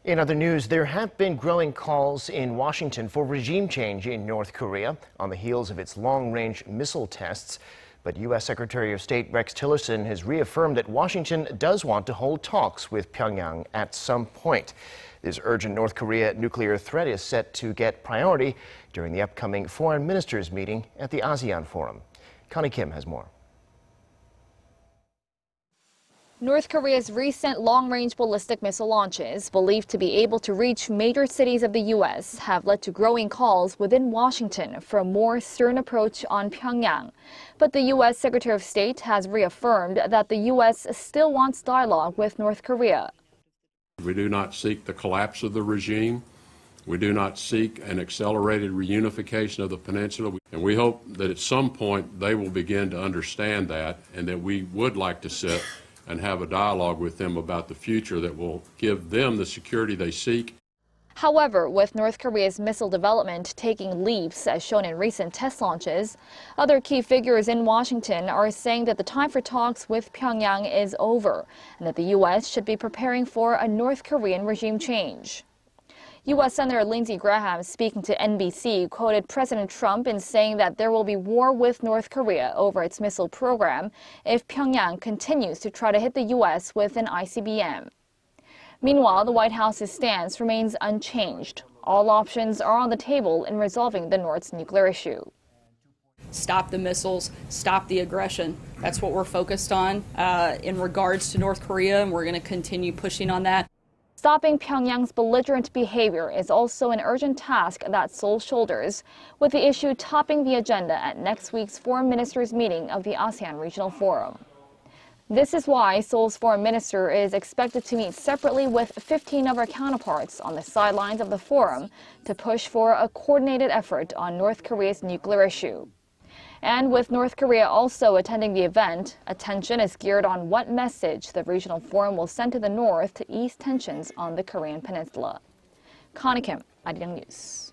In other news, there have been growing calls in Washington for regime change in North Korea on the heels of its long-range missile tests. But U.S. Secretary of State Rex Tillerson has reaffirmed that Washington does want to hold talks with Pyongyang at some point. This urgent North Korea nuclear threat is set to get priority during the upcoming foreign ministers meeting at the ASEAN Forum. Connie Kim has more. North Korea's recent long-range ballistic missile launches, believed to be able to reach major cities of the U.S., have led to growing calls within Washington for a more stern approach on Pyongyang. But the U.S. Secretary of State has reaffirmed that the U.S. still wants dialogue with North Korea. We do not seek the collapse of the regime. We do not seek an accelerated reunification of the peninsula. And we hope that at some point they will begin to understand that, and that we would like to sit and have a dialogue with them about the future that will give them the security they seek. However, with North Korea's missile development taking leaps as shown in recent test launches, other key figures in Washington are saying that the time for talks with Pyongyang is over and that the U.S. should be preparing for a North Korean regime change. U.S. Senator Lindsey Graham, speaking to NBC, quoted President Trump in saying that there will be war with North Korea over its missile program if Pyongyang continues to try to hit the U.S. with an ICBM. Meanwhile, the White House's stance remains unchanged. All options are on the table in resolving the North's nuclear issue. Stop the missiles, stop the aggression. That's what we're focused on in regards to North Korea, and we're going to continue pushing on that. Stopping Pyongyang's belligerent behavior is also an urgent task that Seoul shoulders, with the issue topping the agenda at next week's foreign ministers meeting of the ASEAN Regional Forum. This is why Seoul's foreign minister is expected to meet separately with 15 of her counterparts on the sidelines of the forum to push for a coordinated effort on North Korea's nuclear issue. And with North Korea also attending the event, attention is geared on what message the regional forum will send to the North to ease tensions on the Korean peninsula. Connie Kim, Arirang News.